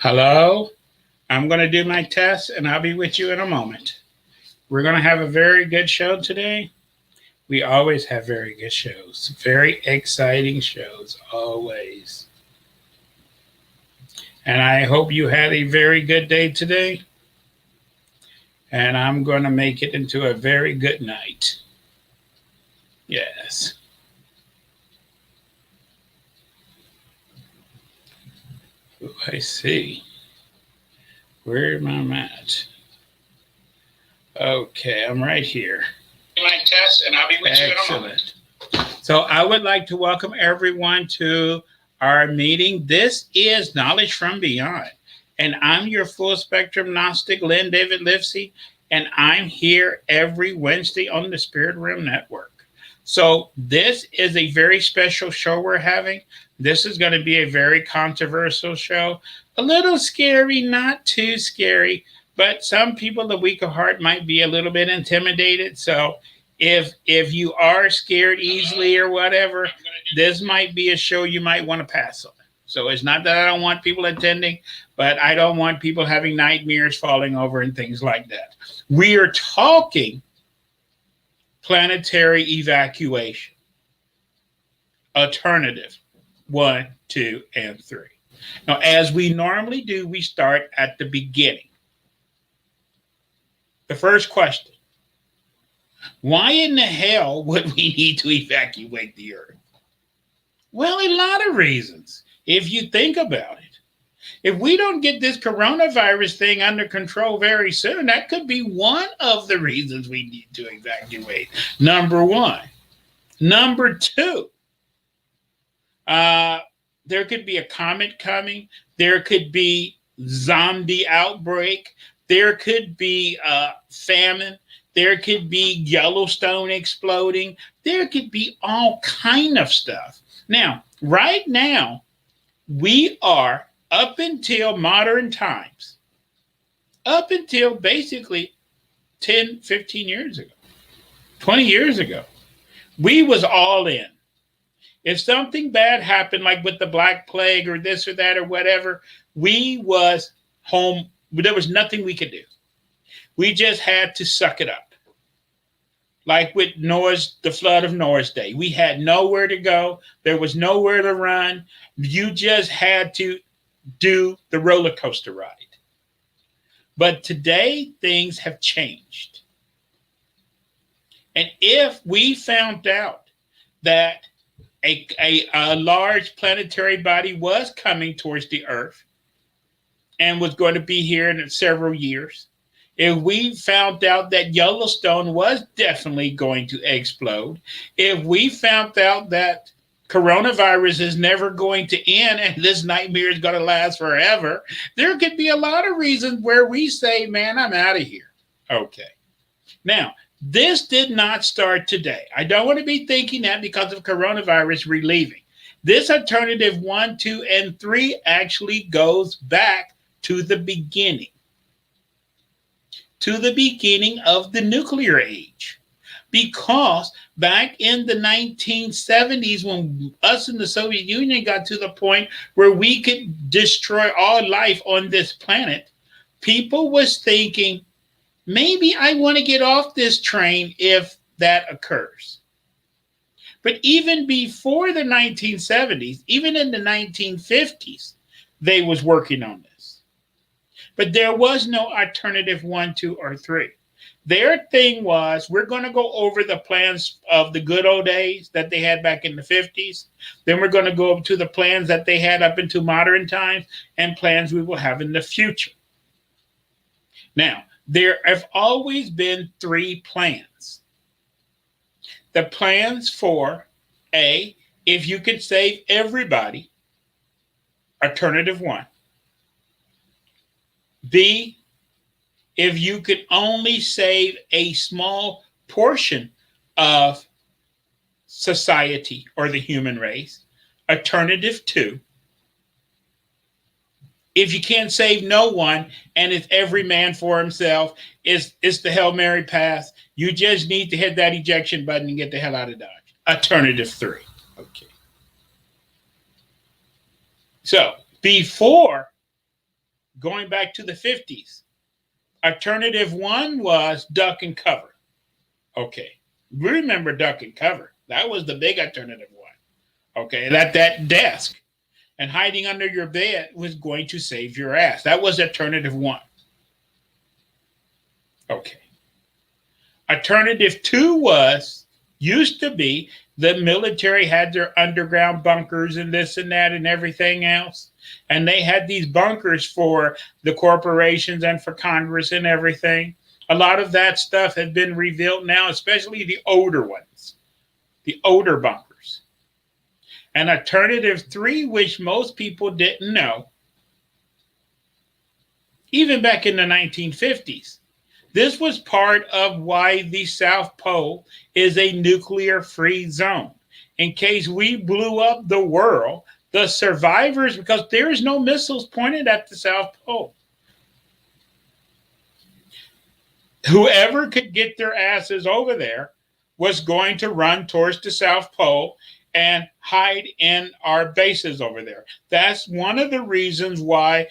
Hello, I'm going to do my test and I'll be with you in a moment. We're going to have a very good show today. We always have very good shows, very exciting shows, always. And I hope you had a very good day today. And I'm going to make it into a very good night. Yes. Ooh, I see. Where am I at? Okay, I'm right here. My test, and I'll be with you in a moment. So I would like to welcome everyone to our meeting. This is Knowledge from Beyond, and I'm your full spectrum Gnostic, Lynn David Livesey, and I'm here every Wednesday on the Spirit Realm Network. So this is a very special show we're having. This is going to be a very controversial show, a little scary, not too scary, but some people, the weak of heart, might be a little bit intimidated. So if you are scared easily or whatever, this might be a show you might want to pass on. So it's not that I don't want people attending, but I don't want people having nightmares, falling over, and things like that. We are talking planetary evacuation. Alternative 1, 2, and 3. Now, as we normally do, we start at the beginning. The first question: why in the hell would we need to evacuate the Earth? Well, a lot of reasons, if you think about it. If we don't get this coronavirus thing under control very soon, that could be one of the reasons we need to evacuate. Number one. Number two, there could be a comet coming. There could be zombie outbreak. There could be famine. There could be Yellowstone exploding. There could be all kind of stuff. Now, right now, we are up until modern times, up until basically 10, 15 years ago, 20 years ago, we was all in. If something bad happened, like with the Black Plague or this or that or whatever, we was home. There was nothing we could do. We just had to suck it up. Like with the flood of Noah's day. We had nowhere to go. There was nowhere to run. You just had to do the roller coaster ride. But today, things have changed. And if we found out that a large planetary body was coming towards the Earth and was going to be here in several years, if we found out that Yellowstone was definitely going to explode, if we found out that coronavirus is never going to end and this nightmare is going to last forever, there could be a lot of reasons where we say, man, I'm out of here. Okay. Now, this did not start today. I don't want to be thinking that because of coronavirus relieving. This alternative 1, 2, and 3 actually goes back to the beginning. To the beginning of the nuclear age. Because back in the 1970s, when us in the Soviet Union got to the point where we could destroy all life on this planet, people was thinking, maybe I want to get off this train if that occurs. But even before the 1970s, even in the 1950s, they was working on this. But there was no alternative 1, 2, or 3. Their thing was, we're going to go over the plans of the good old days that they had back in the 50s. Then we're going to go up to the plans that they had up into modern times and plans we will have in the future. Now, there have always been 3 plans. The plans for A, if you could save everybody, alternative 1. B, if you could only save a small portion of society or the human race, alternative 2. If you can't save no one and it's every man for himself, it's the Hail Mary pass. You just need to hit that ejection button and get the hell out of Dodge. Alternative 3. Okay. So before going back to the 50s. Alternative one was duck and cover. Okay. We remember duck and cover. That was the big alternative one. Okay. That desk and hiding under your bed was going to save your ass. That was alternative one. Okay. Alternative two used to be the military had their underground bunkers and this and that and everything else. And they had these bunkers for the corporations and for Congress and everything. A lot of that stuff has been revealed now, especially the older ones, the older bunkers. And alternative three, which most people didn't know, even back in the 1950s, this was part of why the South Pole is a nuclear-free zone. In case we blew up the world, the survivors, because there's no missiles pointed at the South Pole. Whoever could get their asses over there was going to run towards the South Pole and hide in our bases over there. That's one of the reasons why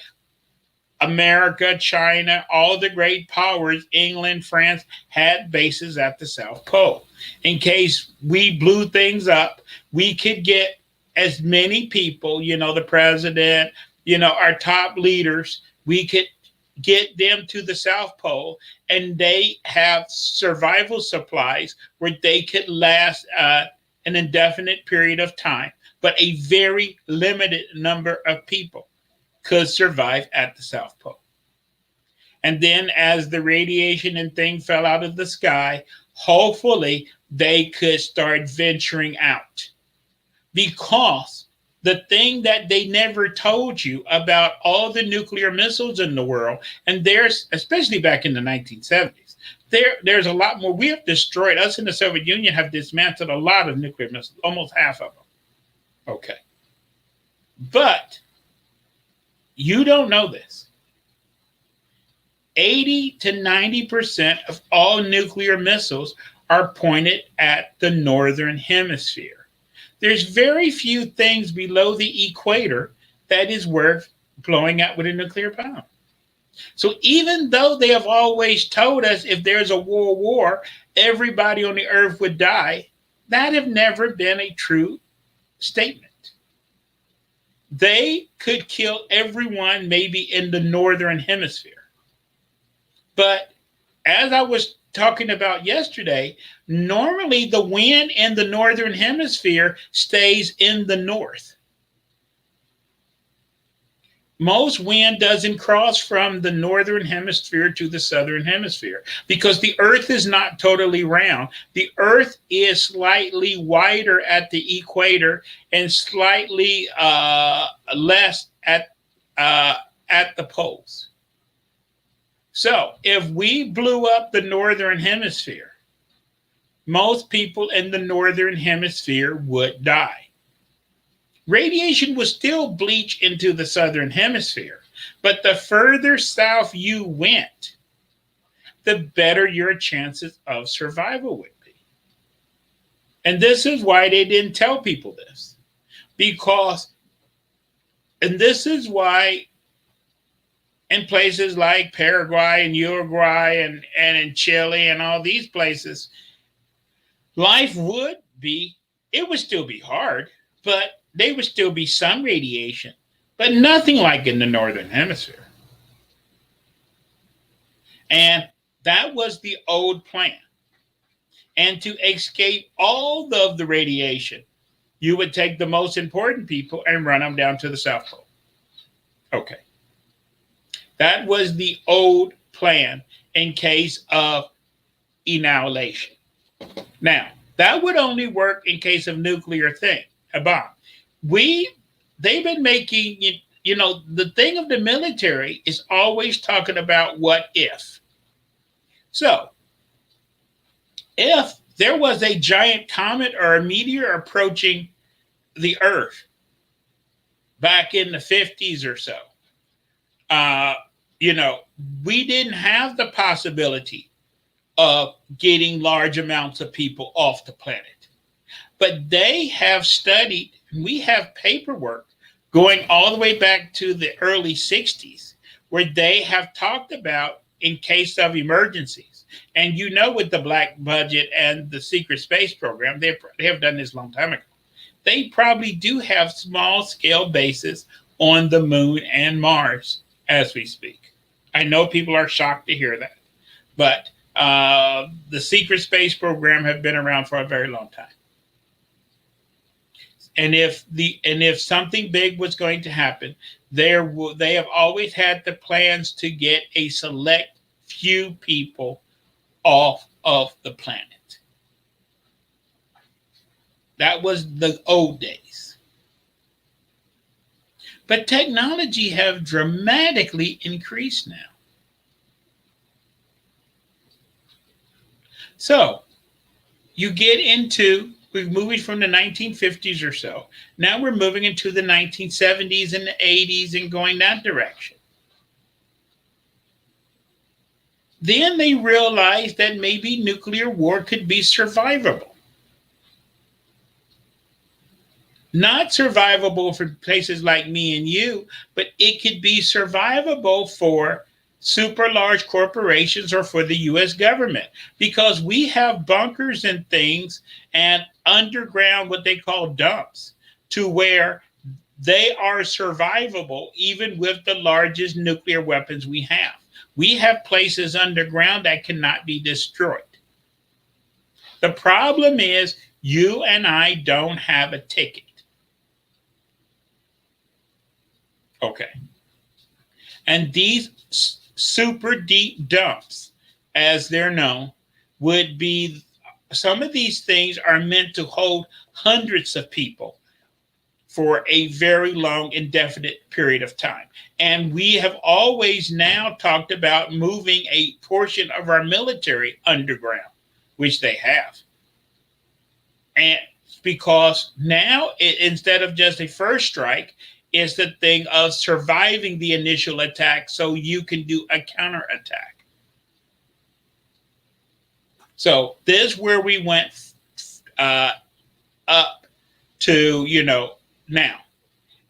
America, China, all the great powers, England, France, had bases at the South Pole. In case we blew things up, we could get as many people, the president, our top leaders, we could get them to the South Pole, and they have survival supplies where they could last an indefinite period of time, but a very limited number of people could survive at the South Pole. And then as the radiation and thing fell out of the sky, hopefully they could start venturing out. Because the thing that they never told you about all the nuclear missiles in the world, and there's, especially back in the 1970s, there's a lot more. We have destroyed, us in the Soviet Union have dismantled a lot of nuclear missiles, almost half of them. Okay. But you don't know this. 80 to 90% of all nuclear missiles are pointed at the northern hemisphere. There's very few things below the equator that is worth blowing up with a nuclear bomb. So even though they have always told us if there's a world war, everybody on the earth would die, that have never been a true statement. They could kill everyone maybe in the northern hemisphere. But as I was talking about yesterday, normally the wind in the northern hemisphere stays in the north. Most wind doesn't cross from the northern hemisphere to the southern hemisphere because the earth is not totally round. The earth is slightly wider at the equator and slightly less at the poles. So if we blew up the northern hemisphere, most people in the northern hemisphere would die. Radiation will still bleach into the southern hemisphere, but the further south you went, the better your chances of survival would be. And this is why they didn't tell people this. And this is why in places like Paraguay and Uruguay and in Chile and all these places, life would still be hard, but there would still be some radiation, but nothing like in the northern hemisphere. And that was the old plan. And to escape all of the radiation, you would take the most important people and run them down to the South Pole. Okay. That was the old plan in case of annihilation. Now, that would only work in case of nuclear a bomb. They've been making, the thing of the military is always talking about what if. So, if there was a giant comet or a meteor approaching the Earth back in the 50s or so, we didn't have the possibility of getting large amounts of people off the planet. But they have studied, we have paperwork going all the way back to the early 60s, where they have talked about in case of emergencies. And with the black budget and the secret space program, they have done this a long time ago. They probably do have small scale bases on the moon and Mars as we speak. I know people are shocked to hear that, but the secret space program have been around for a very long time. And if something big was going to happen, they have always had the plans to get a select few people off of the planet. That was the old days. But technology have dramatically increased now. So you get into, we're moving from the 1950s or so. Now we're moving into the 1970s and the 80s and going that direction. Then they realized that maybe nuclear war could be survivable. Not survivable for places like me and you, but it could be survivable for super large corporations or for the US government, because we have bunkers and things and underground, what they call dumps, to where they are survivable even with the largest nuclear weapons we have. We have places underground that cannot be destroyed. The problem is you and I don't have a ticket. Okay. And these super deep dumps, as they're known, would be, some of these things are meant to hold hundreds of people for a very long, indefinite period of time. And we have always now talked about moving a portion of our military underground, which they have. And because now, instead of just a first strike, is the thing of surviving the initial attack so you can do a counterattack. So this is where we went up to, now.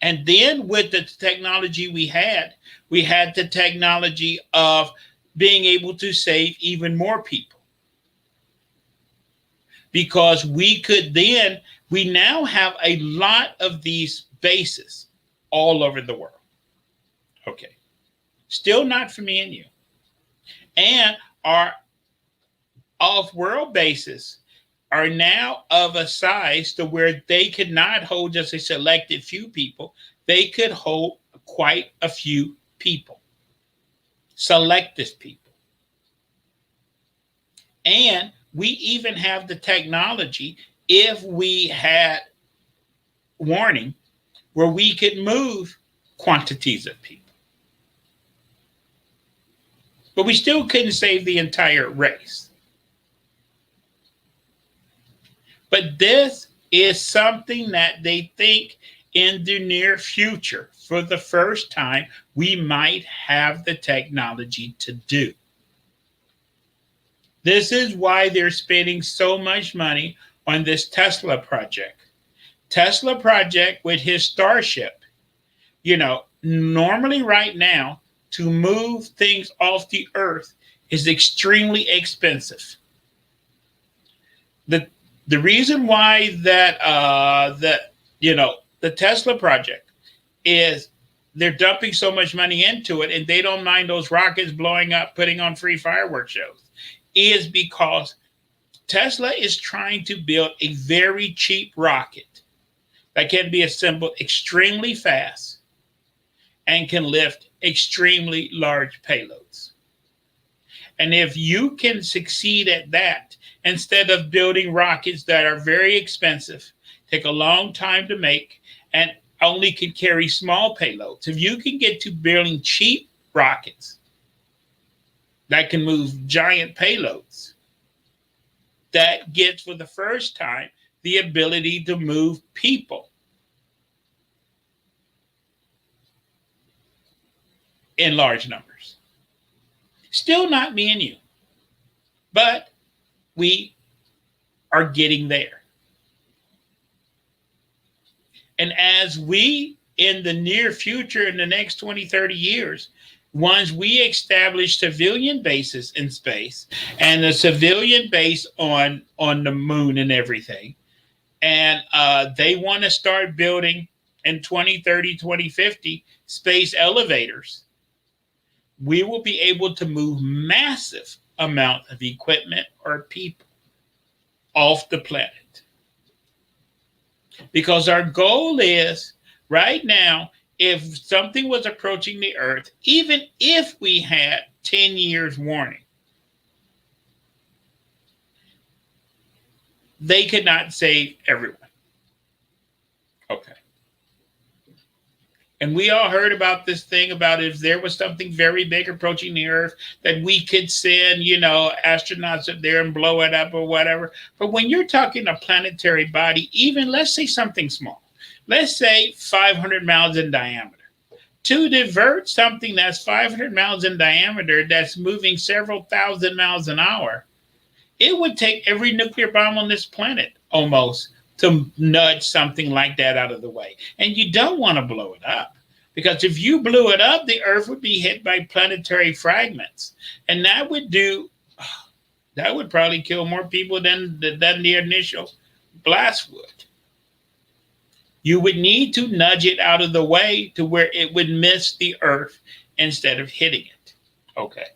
And then with the technology we had the technology of being able to save even more people. Because we now have a lot of these bases all over the world. Okay. Still not for me and you. And our off-world bases are now of a size to where they could not hold just a selected few people. They could hold quite a few people. Selected people. And we even have the technology, if we had warning, where we could move quantities of people. But we still couldn't save the entire race. But this is something that they think in the near future, for the first time, we might have the technology to do. This is why they're spending so much money on this Tesla project. Tesla project with his Starship, normally right now to move things off the earth is extremely expensive. The reason why that the Tesla project is they're dumping so much money into it and they don't mind those rockets blowing up, putting on free fireworks shows, is because Tesla is trying to build a very cheap rocket that can be assembled extremely fast and can lift extremely large payloads. And if you can succeed at that, instead of building rockets that are very expensive, take a long time to make, and only can carry small payloads, if you can get to building cheap rockets that can move giant payloads, that gets for the first time the ability to move people in large numbers. Still not me and you, but we are getting there. And as we, in the near future, in the next 20, 30 years, Once we establish civilian bases in space and a civilian base on the moon and everything, and they want to start building in 2030, 2050 space elevators, we will be able to move massive amount of equipment or people off the planet. Because our goal is right now, if something was approaching the Earth, even if we had 10 years warning, they could not save everyone. Okay. And we all heard about this thing about if there was something very big approaching the Earth, that we could send, astronauts up there and blow it up or whatever. But when you're talking a planetary body, even let's say something small, let's say 500 miles in diameter, to divert something that's 500 miles in diameter that's moving several thousand miles an hour, it would take every nuclear bomb on this planet almost to nudge something like that out of the way. And you don't want to blow it up, because if you blew it up, the Earth would be hit by planetary fragments. And that would probably kill more people than the initial blast would. You would need to nudge it out of the way to where it would miss the Earth instead of hitting it. Okay.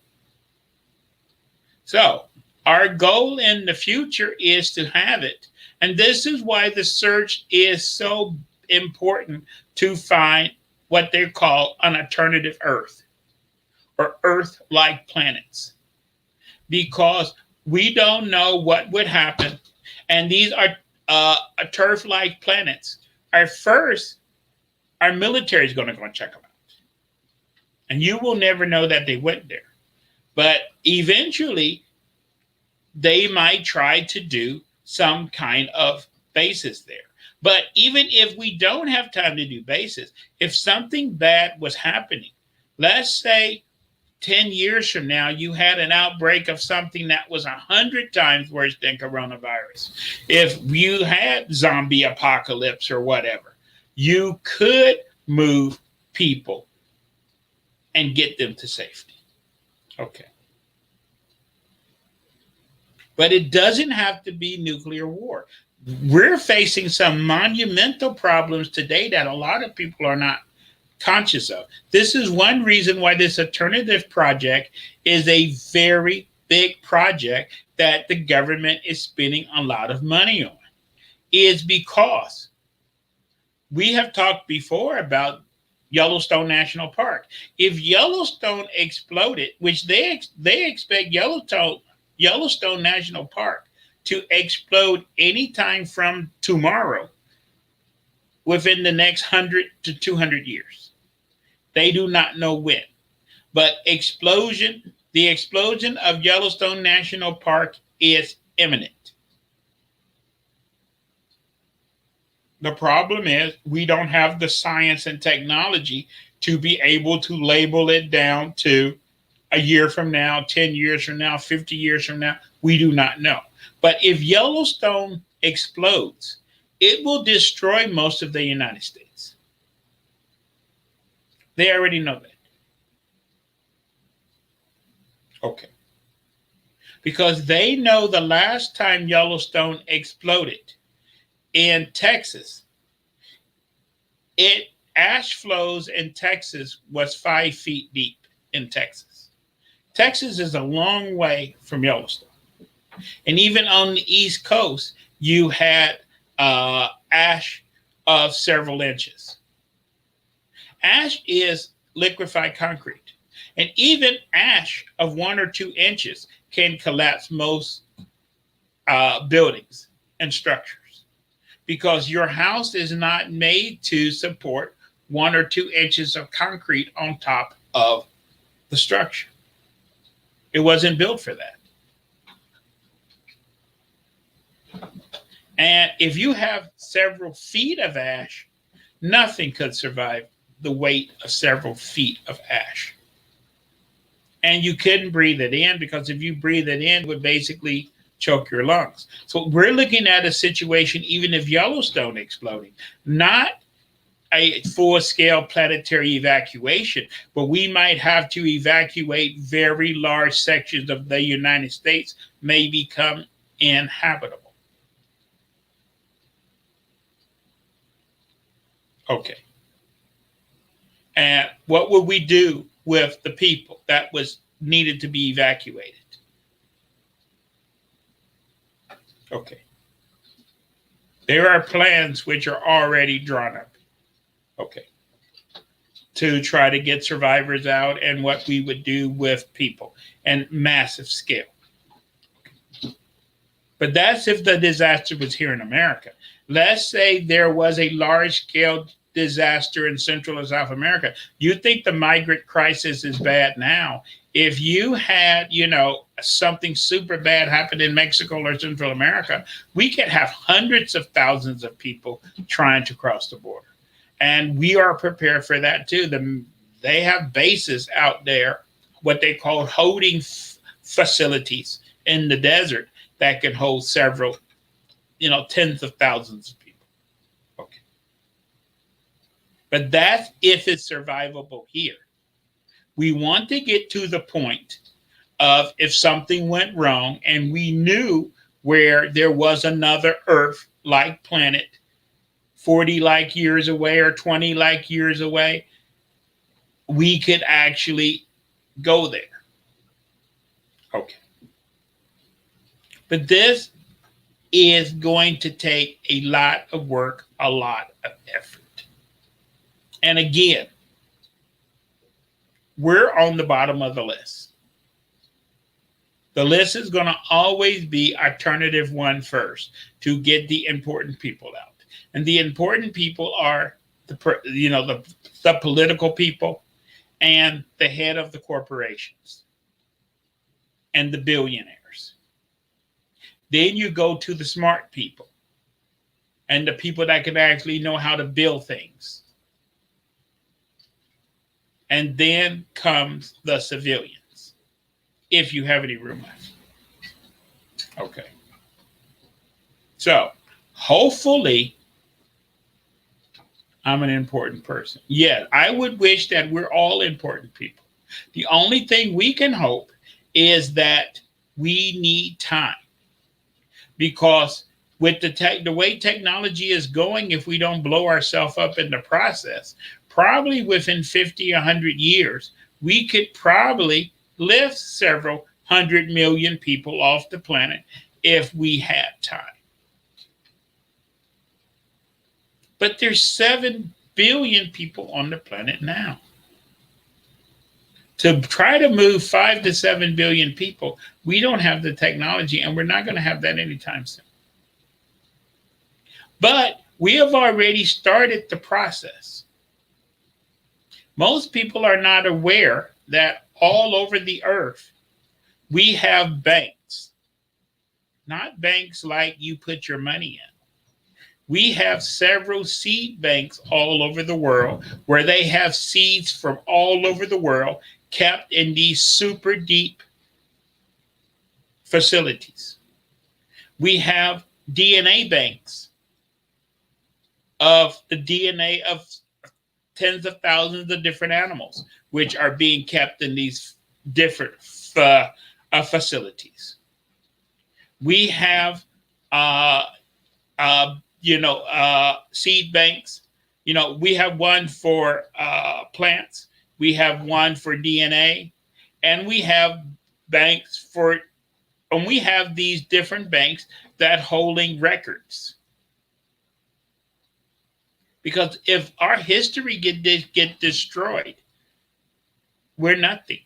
So our goal in the future is to have it. And this is why the search is so important, to find what they call an alternative Earth or Earth-like planets. Because we don't know what would happen. And these are turf-like planets. Our military is going to go and check them out. And you will never know that they went there. But eventually, they might try to do some kind of bases there. But even if we don't have time to do bases, if something bad was happening, let's say 10 years from now, you had an outbreak of something that was 100 times worse than coronavirus. If you had zombie apocalypse or whatever, you could move people and get them to safety. Okay. But it doesn't have to be nuclear war. We're facing some monumental problems today that a lot of people are not conscious of. This is one reason why this alternative project is a very big project that the government is spending a lot of money on, is because we have talked before about Yellowstone National Park. If Yellowstone exploded, which they expect Yellowstone National Park to explode anytime from tomorrow within the next 100 to 200 years. They do not know when. But the explosion of Yellowstone National Park is imminent. The problem is we don't have the science and technology to be able to label it down to a year from now, 10 years from now, 50 years from now. We do not know. But if Yellowstone explodes, it will destroy most of the United States. They already know that. Okay. Because they know the last time Yellowstone exploded in Texas, ash flows in Texas was 5 feet deep in Texas. Texas is a long way from Yellowstone. And even on the East Coast, you had ash of several inches. Ash is liquefied concrete. And even ash of 1 or 2 inches can collapse most buildings and structures, because your house is not made to support 1 or 2 inches of concrete on top of the structure. It wasn't built for that. And if you have several feet of ash, nothing could survive the weight of several feet of ash. And you couldn't breathe it in, because if you breathe it in, it would basically choke your lungs. So we're looking at a situation, even if Yellowstone exploding, not a full-scale planetary evacuation, but we might have to evacuate very large sections of the United States may become inhabitable. Okay. And what would we do with the people that was needed to be evacuated? Okay. There are plans which are already drawn up. Okay. To try to get survivors out and what we would do with people and massive scale. But that's if the disaster was here in America. Let's say there was a large scale disaster in Central and South America. You think the migrant crisis is bad now. If you had, something super bad happen in Mexico or Central America, we could have hundreds of thousands of people trying to cross the border. And we are prepared for that too. They have bases out there, what they call holding facilities in the desert that can hold several, tens of thousands of people. Okay. But that's if it's survivable here. We want to get to the point of if something went wrong and we knew where there was another Earth-like planet 40 light years away or 20 light years away, we could actually go there. Okay. But this is going to take a lot of work, a lot of effort. And again, we're on the bottom of the list. The list is going to always be alternative one first to get the important people out. And the important people are the political people and the head of the corporations and the billionaires. Then you go to the smart people and the people that can actually know how to build things. And then comes the civilians, if you have any room left. Okay. So, hopefully, I'm an important person. Yeah, I would wish that we're all important people. The only thing we can hope is that we need time. Because with the way technology is going, if we don't blow ourselves up in the process, probably within 50, 100 years, we could probably lift several 100 million people off the planet if we had time. But there's 7 billion people on the planet now. To try to move 5 to 7 billion people, we don't have the technology, and we're not going to have that anytime soon. But we have already started the process. Most people are not aware that all over the earth, we have banks. Not banks like you put your money in. We have several seed banks all over the world where they have seeds from all over the world kept in these super deep facilities. We have DNA banks of the DNA of tens of thousands of different animals, which are being kept in these different facilities. We have, seed banks. We have one for plants. We have one for DNA, and we have we have these different banks that holding records. Because if our history get destroyed, we're nothing.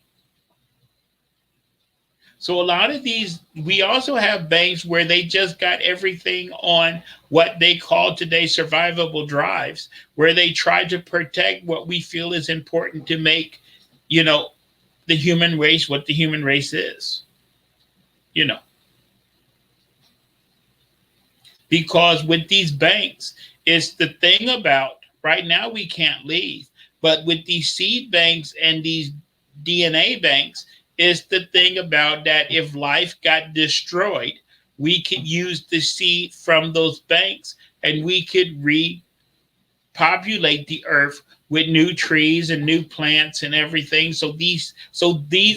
So a lot of these, we also have banks where they just got everything on what they call today survivable drives, where they try to protect what we feel is important to make, the human race what the human race is. Because with these banks, it's the thing about right now we can't leave, but with these seed banks and these DNA banks, it's the thing about that if life got destroyed, we could use the seed from those banks and we could populate the earth with new trees and new plants and everything. So these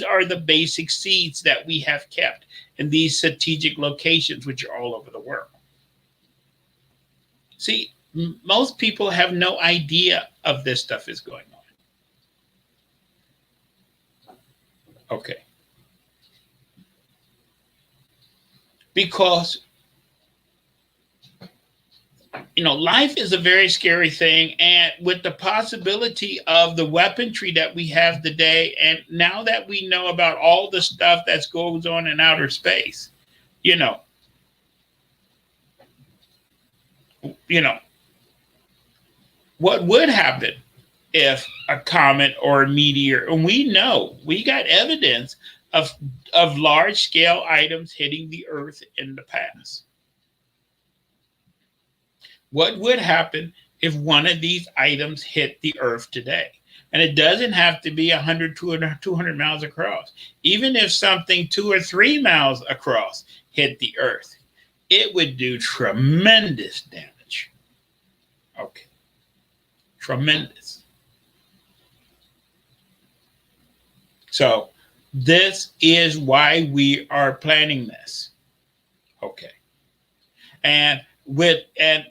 are the basic seeds that we have kept in these strategic locations, which are all over the world. See, most people have no idea of this stuff is going on. Okay. Because life is a very scary thing, and with the possibility of the weaponry that we have today, and now that we know about all the stuff that goes on in outer space, you know, you know, what would happen if a comet or a meteor, and we got evidence of large scale items hitting the earth in the past. What would happen if one of these items hit the earth today? And it doesn't have to be 100, 200 miles across. Even if something 2 or 3 miles across hit the earth, it would do tremendous damage. Okay, tremendous. So this is why we are planning this. Okay. And and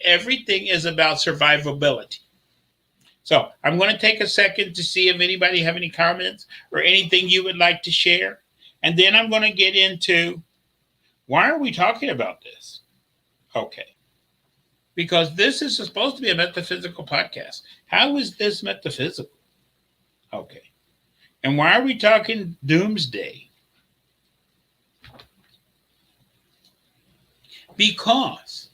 everything is about survivability. So I'm going to take a second to see if anybody have any comments or anything you would like to share. And then I'm going to get into why are we talking about this? Okay. Because this is supposed to be a metaphysical podcast. How is this metaphysical? Okay. And why are we talking doomsday? Because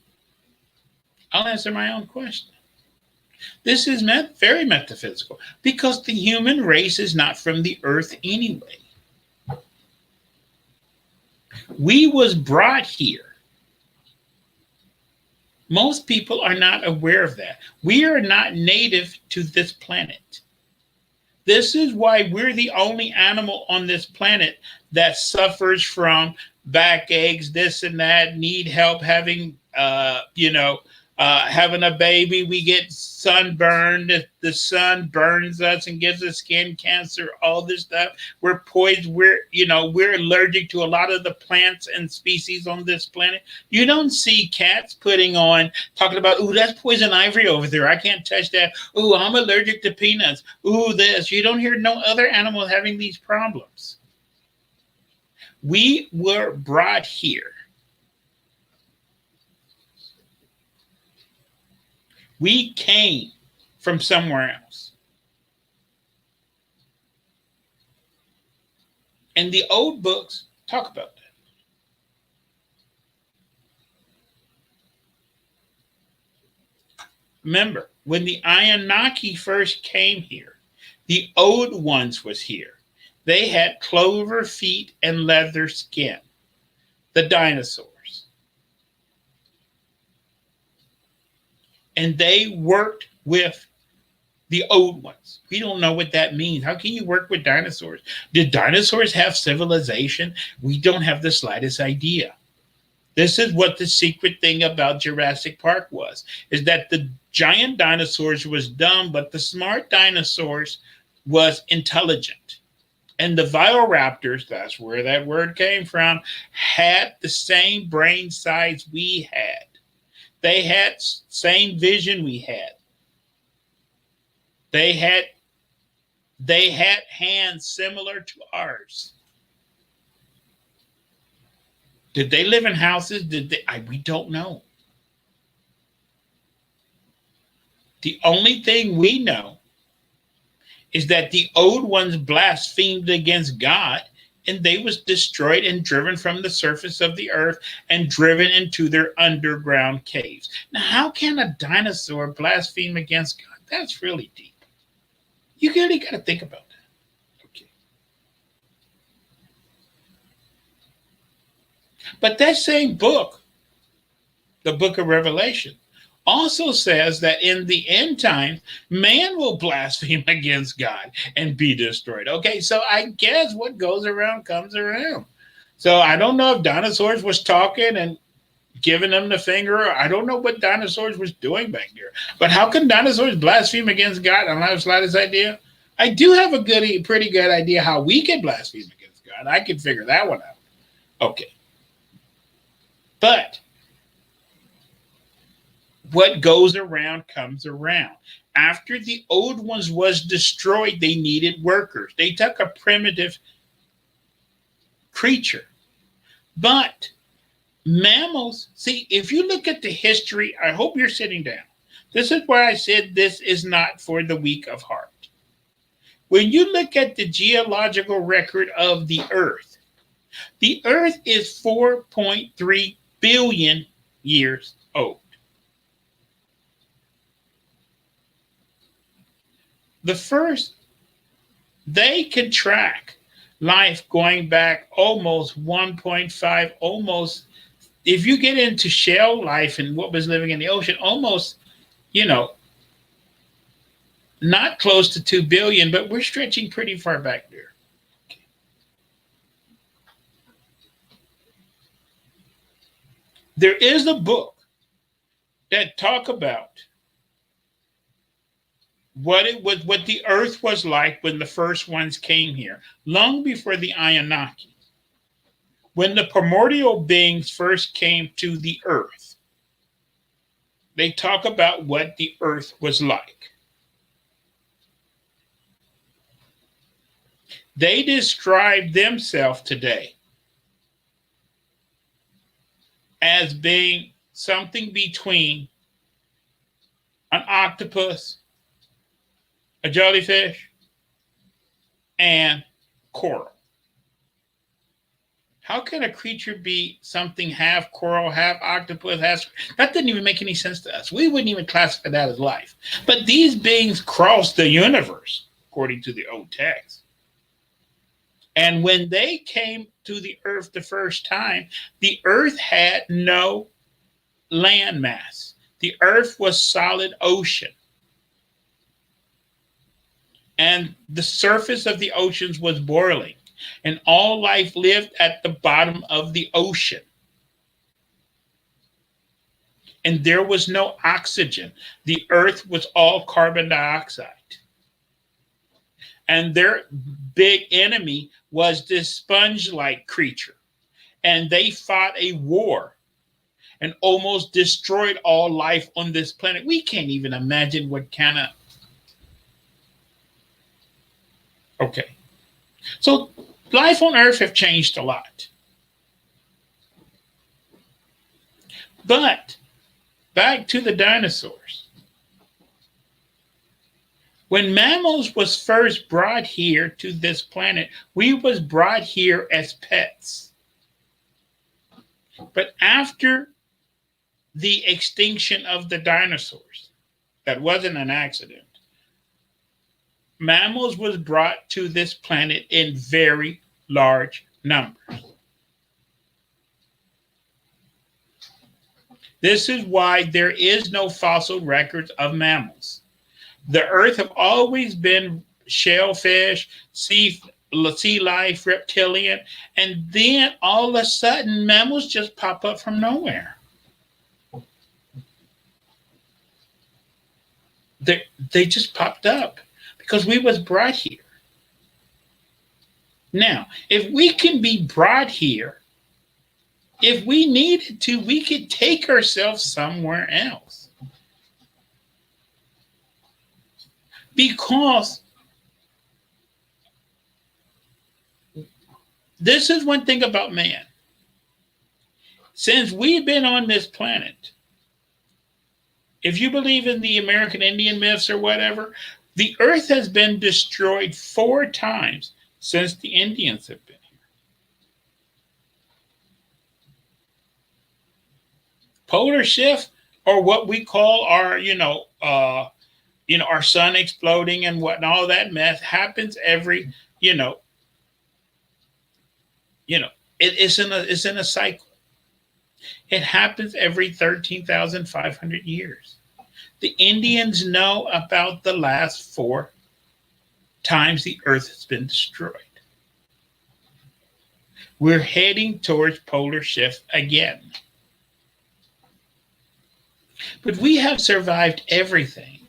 I'll answer my own question. This is very metaphysical because the human race is not from the earth anyway. We was brought here. Most people are not aware of that. We are not native to this planet. This is why we're the only animal on this planet that suffers from backaches, this and that, need help having, having a baby. We get sunburned. The sun burns us and gives us skin cancer, all this stuff. We're poisoned. We're allergic to a lot of the plants and species on this planet. You don't see cats talking about, ooh, that's poison ivy over there. I can't touch that. Ooh, I'm allergic to peanuts. Ooh, this. You don't hear no other animal having these problems. We were brought here. We came from somewhere else. And the old books talk about that. Remember, when the Anunnaki first came here, the old ones was here. They had clover feet and leather skin. The dinosaurs. And they worked with the old ones. We don't know what that means. How can you work with dinosaurs? Did dinosaurs have civilization? We don't have the slightest idea. This is what the secret thing about Jurassic Park was, is that the giant dinosaurs was dumb, but the smart dinosaurs was intelligent. And the Velociraptors, that's where that word came from, had the same brain size we had. They had same vision we had. They had hands similar to ours. Did they live in houses? We don't know. The only thing we know is that the old ones blasphemed against God, and they was destroyed and driven from the surface of the earth and driven into their underground caves. Now, how can a dinosaur blaspheme against God? That's really deep. You really got to think about that. Okay. But that same book, the book of Revelation, also says that in the end time, man will blaspheme against God and be destroyed. Okay, so I guess what goes around comes around. So I don't know if dinosaurs was talking and giving them the finger. I don't know what dinosaurs was doing back there. But how can dinosaurs blaspheme against God? I don't have the slightest idea. I do have pretty good idea how we can blaspheme against God. I can figure that one out. Okay. But what goes around comes around. After the old ones was destroyed, they needed workers. They took a primitive creature. But mammals, see, if you look at the history, I hope you're sitting down. This is why I said this is not for the weak of heart. When you look at the geological record of the Earth is 4.3 billion years old. The first, they can track life going back almost 1.5, almost, if you get into shell life and what was living in the ocean, almost, not close to 2 billion, but we're stretching pretty far back there. Okay. There is a book that talk about what the earth was like when the first ones came here, long before the Anunnaki. When the primordial beings first came to the earth, they talk about what the earth was like. They describe themselves today as being something between an octopus, a jellyfish, and coral. How can a creature be something half coral, half octopus, that didn't even make any sense to us. We wouldn't even classify that as life. But these beings crossed the universe, according to the old text. And when they came to the earth the first time, the earth had no land mass. The earth was solid ocean. And the surface of the oceans was boiling. And all life lived at the bottom of the ocean. And there was no oxygen. The earth was all carbon dioxide. And their big enemy was this sponge-like creature. And they fought a war and almost destroyed all life on this planet. We can't even imagine what kind of... Okay. So life on Earth have changed a lot. But back to the dinosaurs. When mammals was first brought here to this planet, we was brought here as pets. But after the extinction of the dinosaurs, that wasn't an accident, mammals was brought to this planet in very large numbers. This is why there is no fossil records of mammals. The earth have always been shellfish, sea life, reptilian, and then all of a sudden mammals just pop up from nowhere. They just popped up because we was brought here. Now, if we can be brought here, if we needed to, we could take ourselves somewhere else. Because this is one thing about man. Since we've been on this planet, if you believe in the American Indian myths or whatever, the earth has been destroyed 4 times since the Indians have been here. Polar shift, or what we call our, our sun exploding and what, and all that mess happens every, it's in a cycle. It happens every 13,500 years. The Indians know about the last 4 times the earth has been destroyed. We're heading towards polar shift again. But we have survived everything.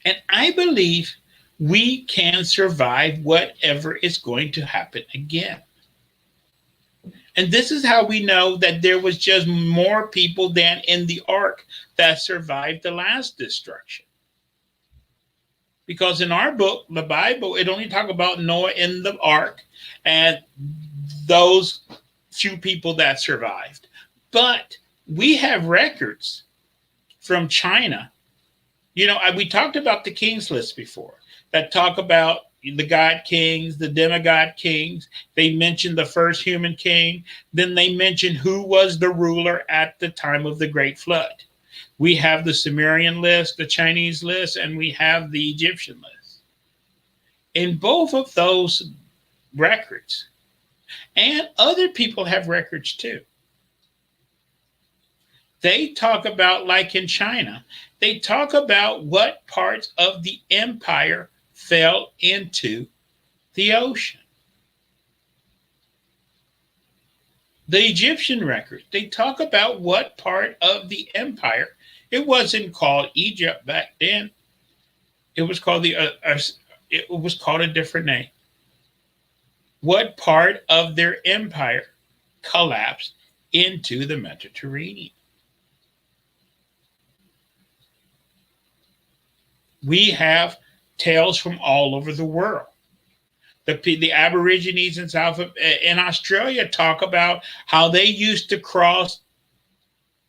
And I believe we can survive whatever is going to happen again. And this is how we know that there was just more people than in the ark that survived the last destruction. Because in our book, the Bible, it only talks about Noah in the ark and those few people that survived. But we have records from China. We talked about the kings list before that talk about the god kings, the demigod kings. They mentioned the first human king. Then they mentioned who was the ruler at the time of the Great Flood. We have the Sumerian list, the Chinese list, and we have the Egyptian list. In both of those records, and other people have records too, they talk about, like in China, they talk about what parts of the empire fell into the ocean. The Egyptian record, they talk about what part of the empire. It wasn't called Egypt back then. It was called a different name. What part of their empire collapsed into the Mediterranean? We have tales from all over the world. The Aborigines in Australia talk about how they used to cross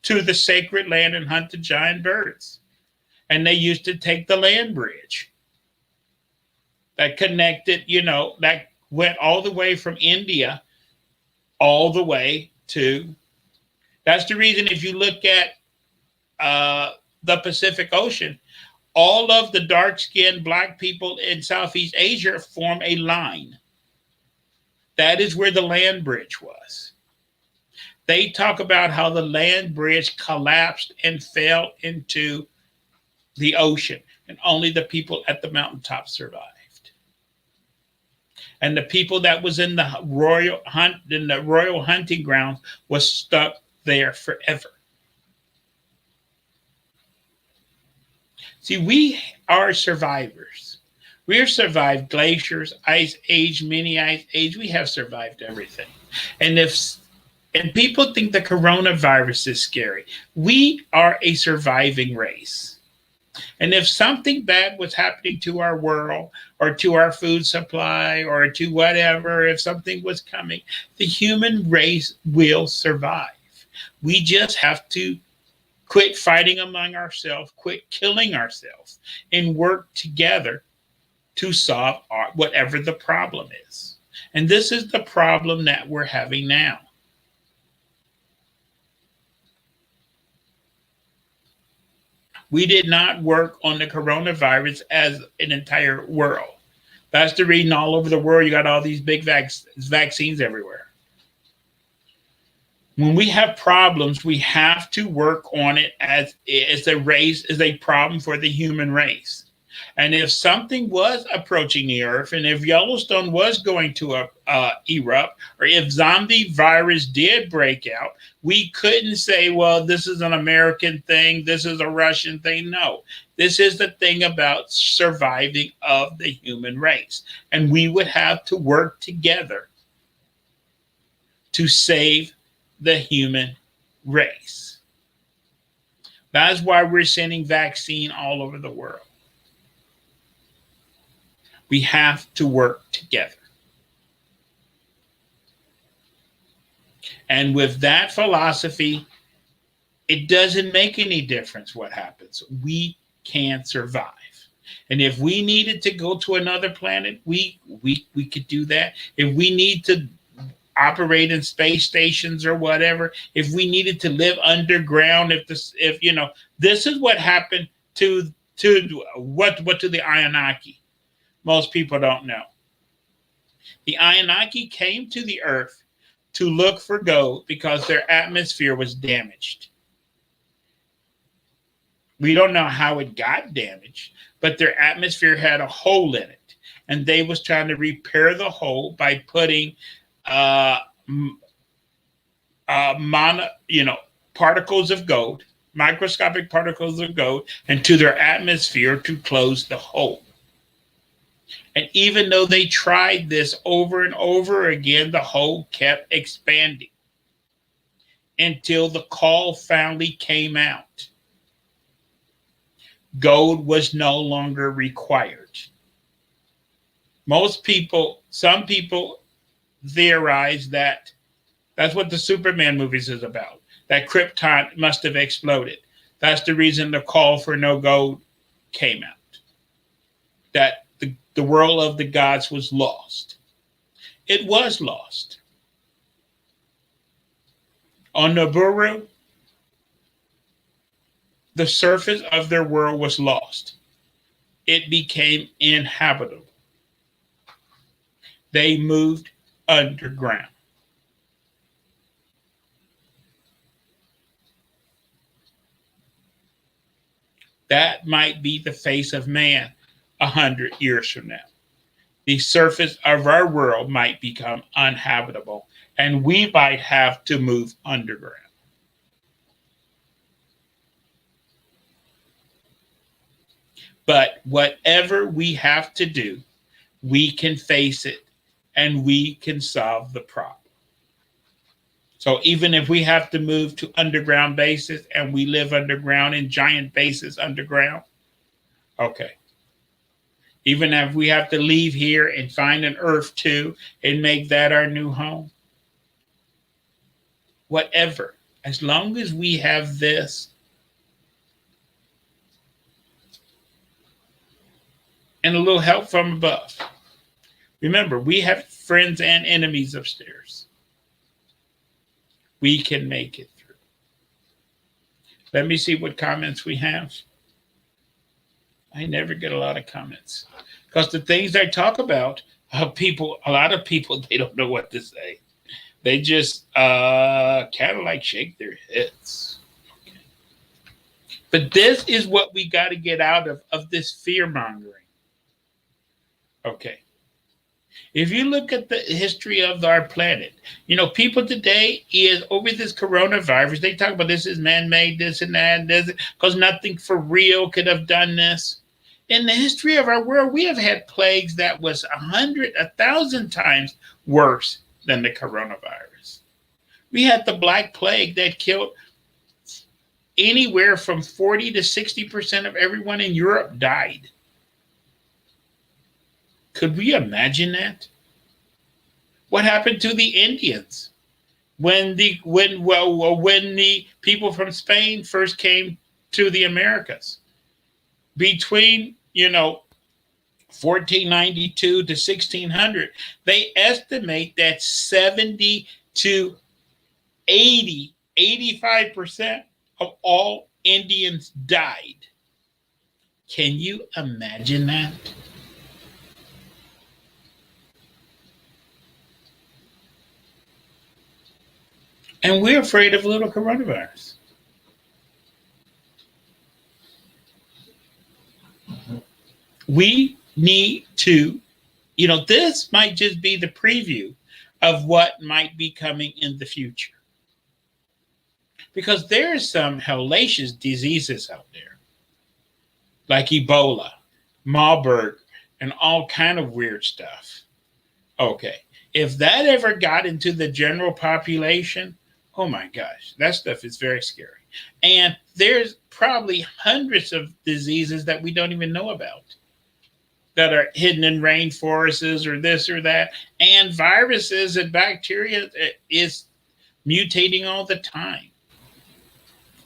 to the sacred land and hunt the giant birds. And they used to take the land bridge that connected, that went all the way from India all the way to. That's the reason if you look at the Pacific Ocean, all of the dark-skinned black people in Southeast Asia form a line. That is where the land bridge was. They talk about how the land bridge collapsed and fell into the ocean, and only the people at the mountaintop survived. And the people that was in the royal hunting grounds was stuck there forever. See, we are survivors. We have survived glaciers, ice age, mini ice age. We have survived everything. And people think the coronavirus is scary. We are a surviving race. And if something bad was happening to our world or to our food supply or to whatever, if something was coming, the human race will survive. We just have to quit fighting among ourselves, quit killing ourselves, and work together to solve whatever the problem is. And this is the problem that we're having now. We did not work on the coronavirus as an entire world. That's the reason all over the world you got all these big vaccines everywhere. When we have problems, we have to work on it as a problem for the human race. And if something was approaching the earth, and if Yellowstone was going to erupt, or if zombie virus did break out, we couldn't say, well, this is an American thing, this is a Russian thing. No, this is the thing about surviving of the human race. And we would have to work together to save the human race. That's why we're sending vaccine all over the world. We have to work together. And with that philosophy, it doesn't make any difference what happens. We can survive. And if we needed to go to another planet, we could do that. If we need to operate in space stations or whatever, if we needed to live underground, this is what happened to the Anunnaki. Most people don't know. The Anunnaki came to the earth to look for gold because their atmosphere was damaged. We don't know how it got damaged, but their atmosphere had a hole in it. And they was trying to repair the hole by putting particles of gold, microscopic particles of gold, into their atmosphere to close the hole. And even though they tried this over and over again, the hole kept expanding until the call finally came out. Gold was no longer required. Some people theorize that that's what the Superman movies is about. That Krypton must have exploded. That's the reason the call for no gold came out. That the world of the gods was lost. It was lost. On Nibiru, the surface of their world was lost. It became inhabitable. They moved underground. That might be the face of man 100 years from now. The surface of our world might become uninhabitable, and we might have to move underground. But whatever we have to do, we can face it and we can solve the problem. So even if we have to move to underground bases and we live underground in giant bases underground, okay. Even if we have to leave here and find an Earth 2 and make that our new home, whatever, as long as we have this and a little help from above. Remember, we have friends and enemies upstairs. We can make it through. Let me see what comments we have. I never get a lot of comments because the things I talk about, a lot of people, they don't know what to say. They just kind of like shake their heads. Okay. But this is what we got to get out of this fear mongering. Okay. If you look at the history of our planet, people today is over this coronavirus. They talk about this is man-made, this and that, because nothing for real could have done this. In the history of our world, we have had plagues that was 100, 1,000 times worse than the coronavirus. We had the Black Plague that killed anywhere from 40 to 60% of everyone in Europe died. Could we imagine that? What happened to the Indians when the people from Spain first came to the Americas? Between 1492 to 1600, they estimate that 70 to 85% of all Indians died. Can you imagine that? And we're afraid of a little coronavirus. We need to, this might just be the preview of what might be coming in the future. Because there are some hellacious diseases out there, like Ebola, Marburg, and all kind of weird stuff. Okay, if that ever got into the general population, oh my gosh, that stuff is very scary. And there's probably hundreds of diseases that we don't even know about that are hidden in rainforests or this or that. And viruses and bacteria is mutating all the time.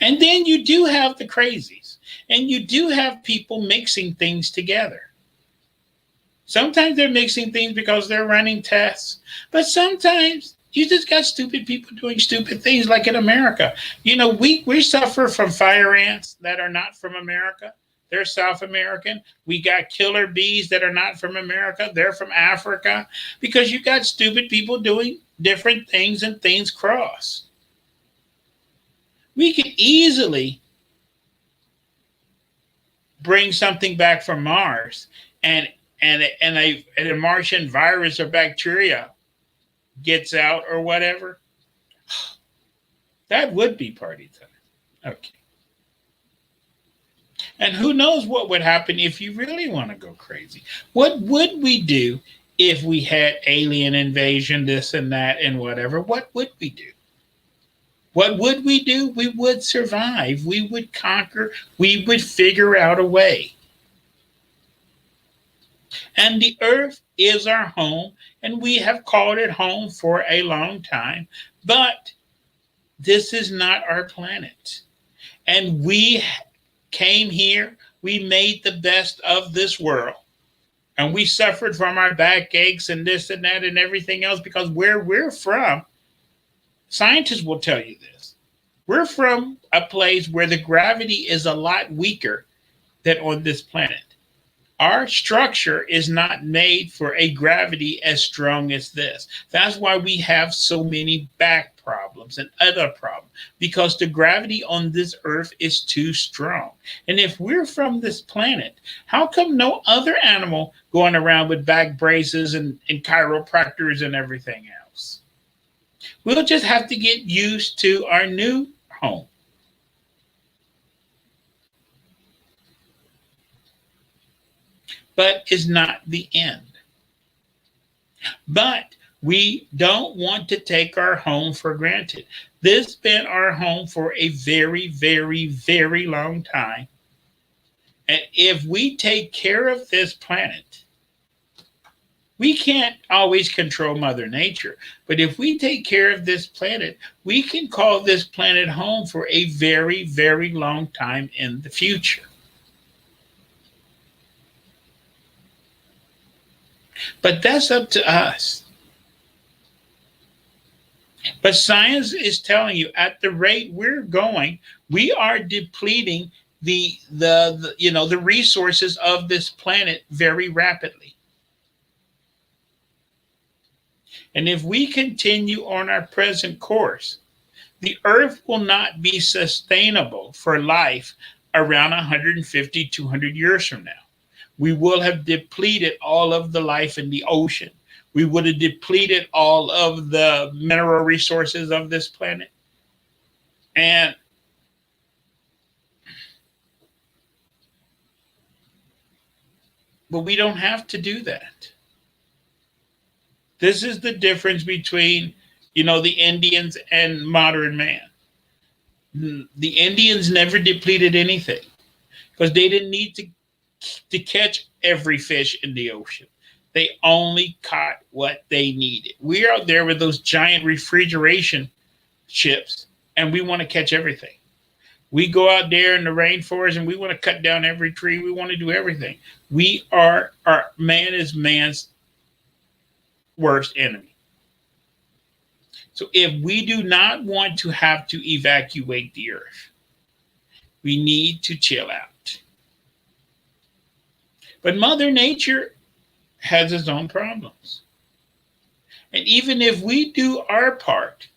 And then you do have the crazies. And you do have people mixing things together. Sometimes they're mixing things because they're running tests. But sometimes you just got stupid people doing stupid things like in America. We suffer from fire ants that are not from America. They're South American. We got killer bees that are not from America. They're from Africa. Because you got stupid people doing different things and things cross. We could easily bring something back from Mars and a Martian virus or bacteria gets out or whatever. That would be party time. Okay. And who knows what would happen if you really want to go crazy? What would we do if we had alien invasion, this and that, and whatever? What would we do? What would we do? We would survive. We would conquer. We would figure out a way. And the earth is our home, and we have called it home for a long time. But this is not our planet. And we came here, we made the best of this world. And we suffered from our backaches and this and that and everything else because where we're from, scientists will tell you this. We're from a place where the gravity is a lot weaker than on this planet. Our structure is not made for a gravity as strong as this. That's why we have so many back problems and other problems, because the gravity on this earth is too strong. And if we're from this planet, how come no other animal going around with back braces and chiropractors and everything else? We'll just have to get used to our new home. But it's not the end. But we don't want to take our home for granted. This has been our home for a very, very, very long time. And if we take care of this planet, we can't always control Mother Nature. But if we take care of this planet, we can call this planet home for a very, very long time in the future. But that's up to us. But science is telling you at the rate we're going, we are depleting the resources of this planet very rapidly. And if we continue on our present course, the earth will not be sustainable for life around 150, 200 years from now. We will have depleted all of the life in the ocean. We would have depleted all of the mineral resources of this planet. But we don't have to do that. This is the difference between, the Indians and modern man. The Indians never depleted anything because they didn't need to catch every fish in the ocean. They only caught what they needed. We're out there with those giant refrigeration ships and we want to catch everything. We go out there in the rainforest and we want to cut down every tree. We want to do everything. Man is man's worst enemy. So if we do not want to have to evacuate the earth, we need to chill out. But Mother Nature has its own problems. And even if we do our part,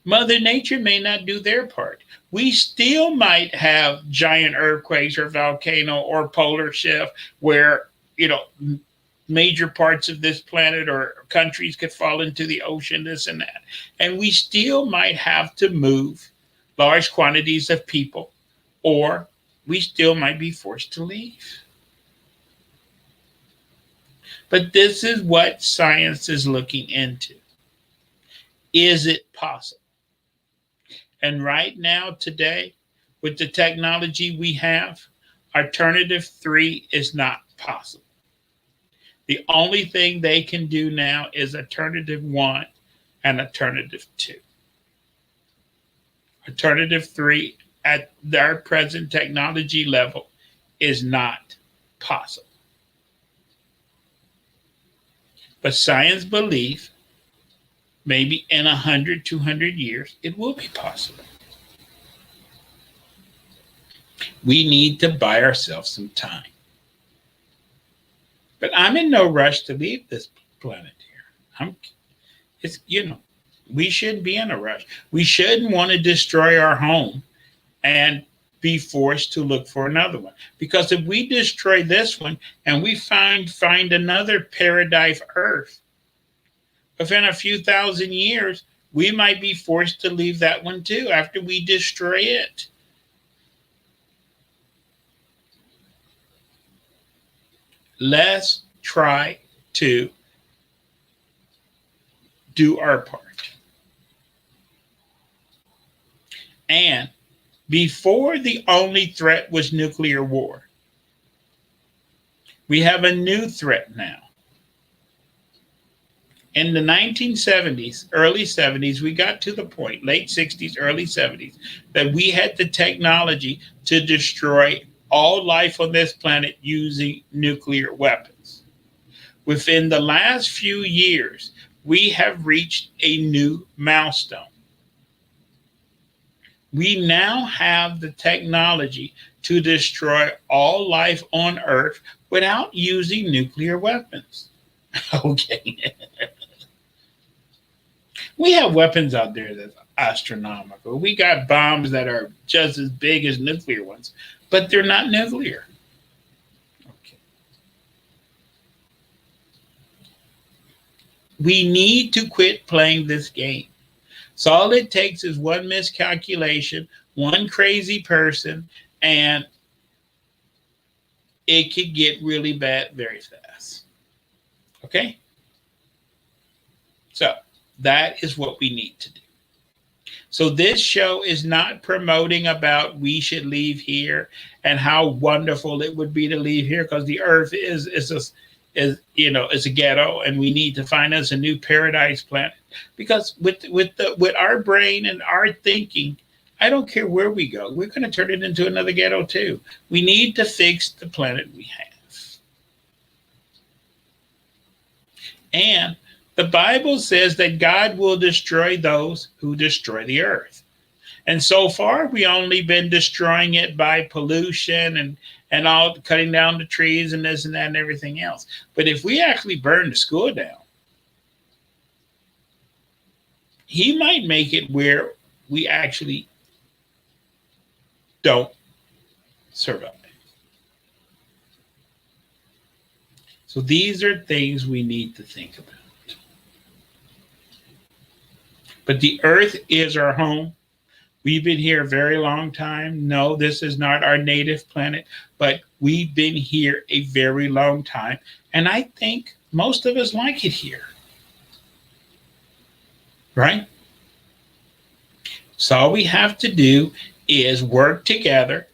Mother Nature may not do their part. We still might have giant earthquakes or volcano or polar shift where, major parts of this planet or countries could fall into the ocean, this and that. And we still might have to move large quantities of people, or we still might be forced to leave. But this is what science is looking into. Is it possible? And right now, today, with the technology we have, alternative 3 is not possible. The only thing they can do now is alternative 1 and alternative 2. Alternative 3 at their present technology level is not possible. But science believes maybe in 100, 200 years, it will be possible. We need to buy ourselves some time. But I'm in no rush to leave this planet here. We shouldn't be in a rush. We shouldn't want to destroy our home and be forced to look for another one. Because if we destroy this one and we find another paradise Earth, within a few thousand years, we might be forced to leave that one too after we destroy it. Let's try to do our part. And before, the only threat was nuclear war. We have a new threat now. In the 1970s, early 70s, we got to the point, late 60s, early 70s, that we had the technology to destroy all life on this planet using nuclear weapons. Within the last few years, we have reached a new milestone. We now have the technology to destroy all life on Earth without using nuclear weapons. Okay. We have weapons out there that's astronomical. We got bombs that are just as big as nuclear ones, but they're not nuclear. Okay. We need to quit playing this game. So all it takes is one miscalculation, one crazy person, and it could get really bad very fast. Okay? So that is what we need to do. So this show is not promoting about we should leave here and how wonderful it would be to leave here, because the earth is a ghetto, and we need to find us a new paradise planet. Because with our brain and our thinking, I don't care where we go, we're going to turn it into another ghetto too. We need to fix the planet we have. And the Bible says that God will destroy those who destroy the earth. And so far, we only been destroying it by pollution and all, cutting down the trees and this and that and everything else. But if we actually burn the school down, he might make it where we actually don't survive. So these are things we need to think about. But the earth is our home. We've been here a very long time. No, this is not our native planet, but we've been here a very long time. And I think most of us like it here. Right? So all we have to do is work together.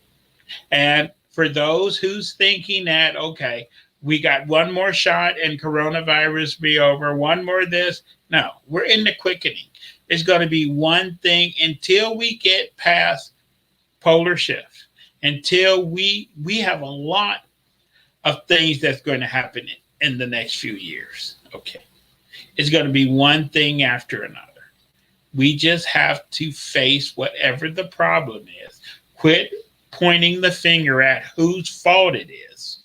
And for those who's thinking that, okay, we got one more shot and coronavirus be over, one more this. No, we're in the quickening. It's going to be one thing until we get past polar shift, until we have a lot of things that's going to happen in the next few years. Okay. It's going to be one thing after another. We just have to face whatever the problem is. Quit pointing the finger at whose fault it is.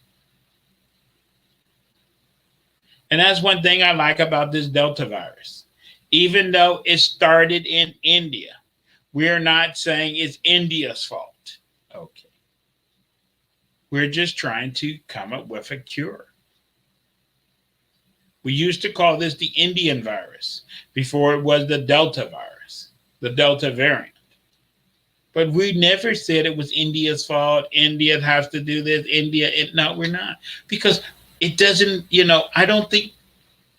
And that's one thing I like about this Delta virus. Even though it started in India, we're not saying it's India's fault. Okay. We're just trying to come up with a cure. We used to call this the Indian virus before it was the Delta virus, the Delta variant. But we never said it was India's fault. India has to do this. No, we're not. Because it doesn't,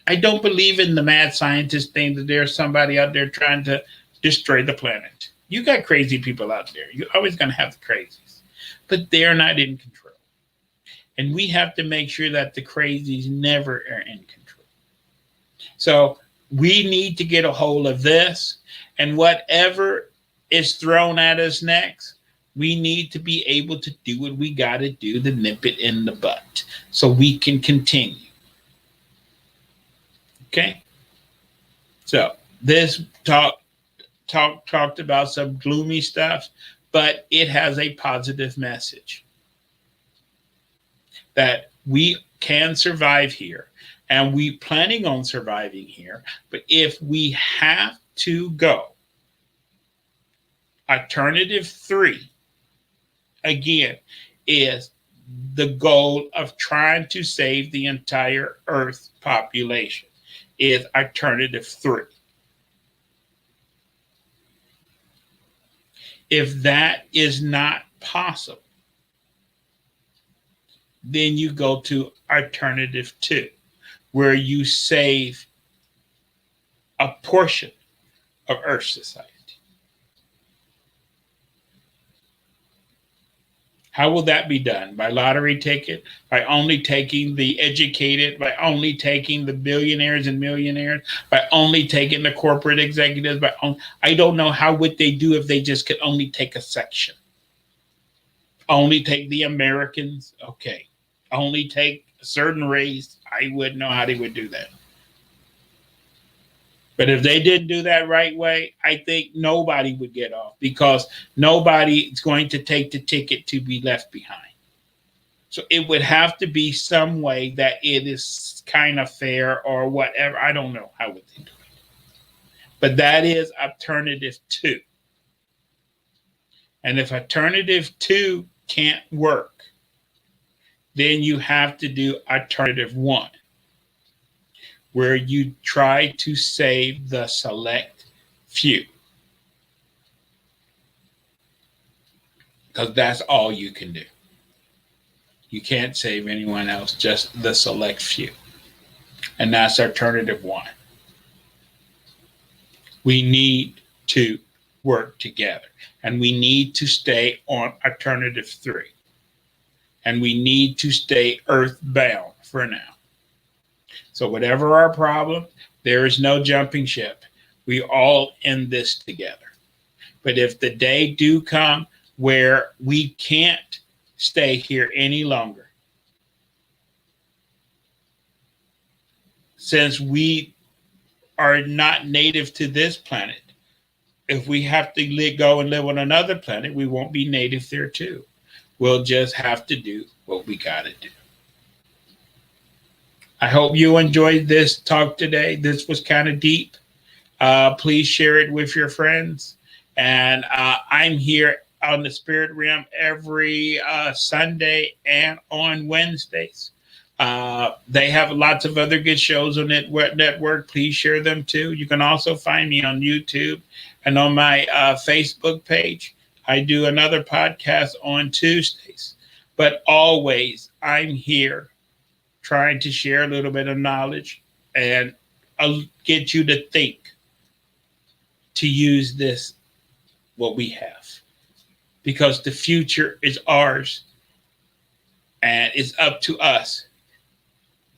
I don't believe in the mad scientist thing that there's somebody out there trying to destroy the planet. You got crazy people out there. You're always going to have the crazies. But they're not in control. And we have to make sure that the crazies never are in control. So we need to get a hold of this. And whatever is thrown at us next, we need to be able to do what we got to do to nip it in the butt so we can continue. Okay, so this talked about some gloomy stuff, but it has a positive message that we can survive here, and we planning on surviving here. But if we have to go, alternative 3 again is the goal of trying to save the entire Earth population. Is alternative 3. If that is not possible, then you go to alternative 2, where you save a portion of Earth society. How will that be done? By lottery ticket? By only taking the educated? By only taking the billionaires and millionaires? By only taking the corporate executives? I don't know how would they do if they just could only take a section. Only take the Americans? Okay. Only take a certain race? I wouldn't know how they would do that. But if they didn't do that right way, I think nobody would get off, because nobody is going to take the ticket to be left behind. So it would have to be some way that it is kind of fair or whatever. I don't know how would they do it. But that is alternative 2. And if alternative 2 can't work, then you have to do alternative 1, where you try to save the select few. Because that's all you can do. You can't save anyone else, just the select few. And that's alternative 1. We need to work together. And we need to stay on alternative 3. And we need to stay earthbound for now. So whatever our problem, there is no jumping ship. We all in this together. But if the day do come where we can't stay here any longer, since we are not native to this planet, if we have to go and live on another planet, we won't be native there too. We'll just have to do what we got to do. I hope you enjoyed this talk today. This was kind of deep. Please share it with your friends. And I'm here on the Spirit Realm every Sunday and on Wednesdays. They have lots of other good shows on that network. Please share them too. You can also find me on YouTube and on my Facebook page. I do another podcast on Tuesdays. But always, I'm here trying to share a little bit of knowledge and get you to think, to use this, what we have. Because the future is ours, and it's up to us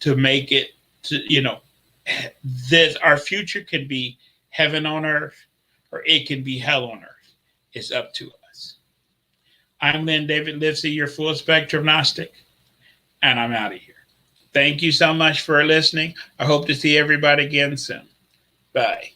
to make it our future can be heaven on earth, or it can be hell on earth. It's up to us. I'm Lynn David Livesey, your full spectrum Gnostic, and I'm out of here. Thank you so much for listening. I hope to see everybody again soon. Bye.